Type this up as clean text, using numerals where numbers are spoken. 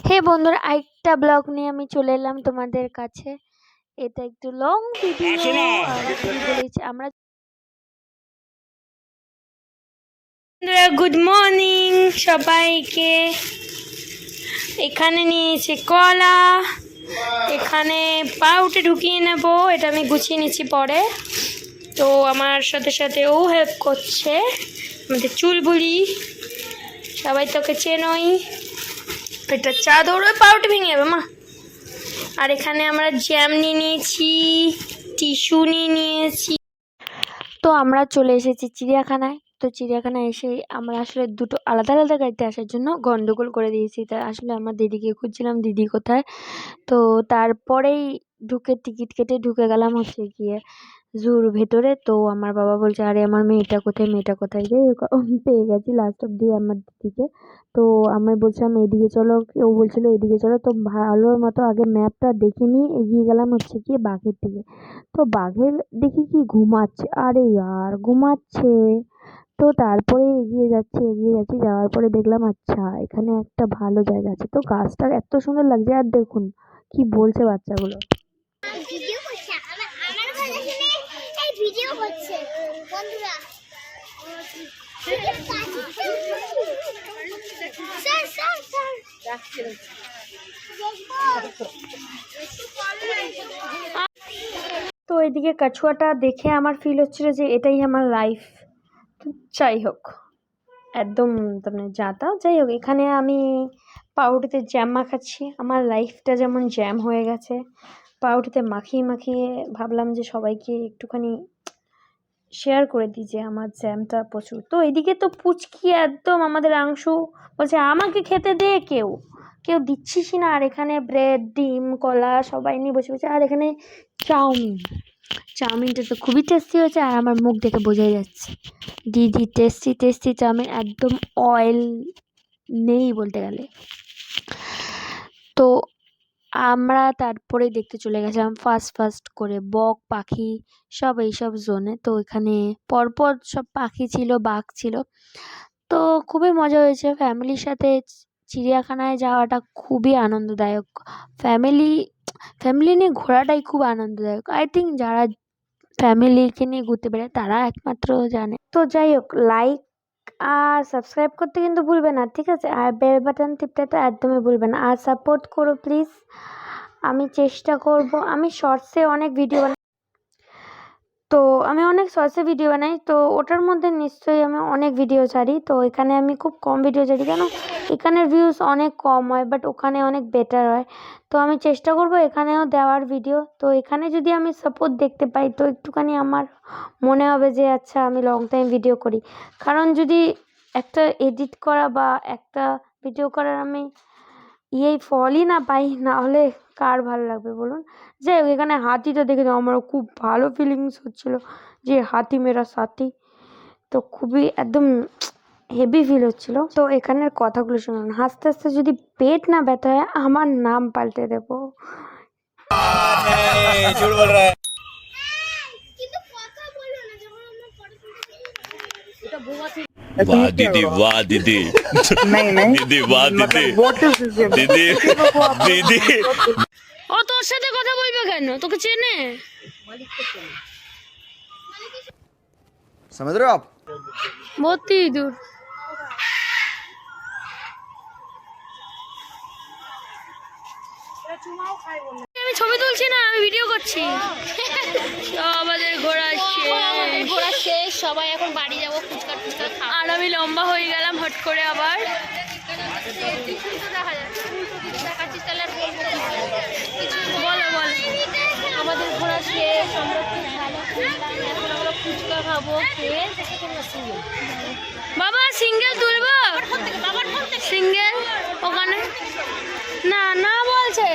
হে বন্ধুরা, আরেকটা ব্লগ নিয়ে আমি চলে এলাম তোমাদের কাছে। এটা একটু লং ভিডিও। আর কি বলেছি আমরা। গুড মর্নিং সবাইকে। এখানে নিয়েছি কলা, এখানে পাউডার ঢুকিয়ে নেব, এটা আমি গুছিয়ে নিচ্ছি পরে। তো আমার সাথে সাথে ও হেল্প করছে, আমাদের চুলবুলি, সবাই তোকে চেনই। এটা চাদর, ওই পাউডার ভেঙে যাবে মা। আর এখানে আমরা জ্যাম নিয়ে নিয়েছি, টিস্যু নিয়ে নিয়েছি। তো আমরা চলে এসেছি চিড়িয়াখানায়। তো চিড়িয়াখানায় এসে আমরা আসলে দুটো আলাদা আলাদা গাড়িতে আসার জন্য গন্ডগোল করে দিয়েছি। তা আসলে আমার দিদিকে খুঁজছিলাম, দিদি কোথায়। তো তারপরেই টিকিট কেটে ঢুকে গেলাম হচ্ছে গিয়ে জুর ভেতরে। তো আমার বাবা বলছে, আরে আমার মেয়েটা কোথায়, মেয়েটা কোথায়, যাই হোক পেয়ে গেছি লাস্ট অব্দি আমার দিদিকে। তো আমি বলছিলাম এদিকে চলো, ও বলছিল এদিকে চলো। তো ভালোর মতো আগে ম্যাপটা দেখে নিয়ে এগিয়ে গেলাম হচ্ছে গিয়ে বাঘের দিকে। তো বাঘের দেখি কি ঘুমাচ্ছে, আরে আর ঘুমাচ্ছে। তো তারপরে এগিয়ে যাচ্ছি, যাওয়ার পরে দেখলাম আচ্ছা এখানে একটা ভালো জায়গা আছে। তো গাছটা এত সুন্দর লাগছে, আর দেখুন কি বলছে বাচ্চাগুলো। ভিডিও করছে আমার কথা শুনে এই ভিডিও করছে বন্ধুরা। তো এদিকে কাছুয়াটা দেখে আমার ফিল হচ্ছিল যে এটাই আমার লাইফ। তো যাই হোক, একদম মানে যাই হোক, এখানে আমি পাউরুটিতে জ্যাম মাখাচ্ছি। আমার লাইফটা যেমন জ্যাম হয়ে গেছে, পাউরুটিতে মাখিয়ে মাখিয়ে ভাবলাম যে সবাইকে একটুখানি শেয়ার করে দিই যে আমার জ্যামটা প্রচুর। তো এদিকে তো পুচকি একদম আমাদের অংশু বলছে আমাকে খেতে দে, কেউ কেউ দিচ্ছিস না। আর এখানে ব্রেড, ডিম, কলা সবাই নিয়ে বসে বসে। আর এখানে চাউমিনটা তো খুবই টেস্টি হয়েছে, আর আমার মুখ দেখে বোঝাই যাচ্ছে দিদি টেস্টি টেস্টি চাউমিন, একদম অয়েল নেই বলতে গেলে। তো আমরা তারপরে দেখতে চলে গেছিলাম ফার্স্ট করে বক পাখি সব এইসব জোনে। তো এখানে পরপর সব পাখি ছিল, বাঘ ছিল। তো খুবই মজা হয়েছে ফ্যামিলির সাথে। চিড়িয়াখানায় যাওয়াটা খুবই আনন্দদায়ক। ফ্যামিলি নিয়ে ঘোরাটাই খুব আনন্দদায়ক। আই থিঙ্ক যারা ফ্যামিলিকে নিয়ে ঘুরতে পারে তারা একমাত্র জানে। তো যাই হোক, লাইক আর সাবস্ক্রাইব করতে কিন্তু ভুলবে না, ঠিক আছে? আর বেল বাটন টিপতে তো একদমই ভুলবে না। আর সাপোর্ট করো প্লিজ। আমি চেষ্টা করব, আমি শর্টসে অনেক ভিডিও বানাই। তো আমি অনেক শর্টসে ভিডিও বানাই, তো ওটার মধ্যে নিশ্চয়ই আমি অনেক ভিডিও ছাড়ি। তো এখানে আমি খুব কম ভিডিও ছাড়ি, কেন এখানের ভিউজ অনেক কম হয়, বাট ওখানে অনেক বেটার হয়। তো আমি চেষ্টা করব এখানেও দেওয়ার ভিডিও। তো এখানে যদি আমি সাপোর্ট দেখতে পাই তো একটুখানি আমার মনে হবে যে আচ্ছা আমি লং টাইম ভিডিও করি। কারণ যদি একটা এডিট করা বা একটা ভিডিও করার আমি ফলই না পাই, না হলে কার ভালো লাগবে বলুন? যাই হোক, এখানে হাতিটা দেখে তো আমারও খুব ভালো ফিলিংস হচ্ছিল যে হাতি মেরা সাথী। তো খুবই একদম হেভি ফিল হচ্ছিল। তো এখানের কথাগুলো শুনুন, হাসতে হাসতে যদি পেট না ব্যথা হয় আমার নাম পাল্টে দেবো। কিন্তু কথা বলো না যখন আমরা পড়াশোনা वाह दीदी, वाह दीदी, नहीं नहीं दीदी वाह दीदी, व्हाट इज दिस दीदी दीदी। ও তোর সাথে কথা বলবে কেন? তোকে চেনে? समझ रहे हो आप? ভর্তি দূর। আমি ছবি তুলছি না, আমি ভিডিও করছি। আমাদের ঘোরা শেষ, সবাই এখন বাড়ি যাবো ফুচকা খাবো। আর আমি লম্বা হয়ে গেলাম হট করে আবার। বলো বলো। আমাদের ঘোরা শেষ, আমরা খুব ভালো ঘুরলাম, এখন আমরা ফুচকা খাবো খেয়ে। বাবা সিঙ্গেল তুলবো, সিঙ্গেল ওখানে না না বলছে।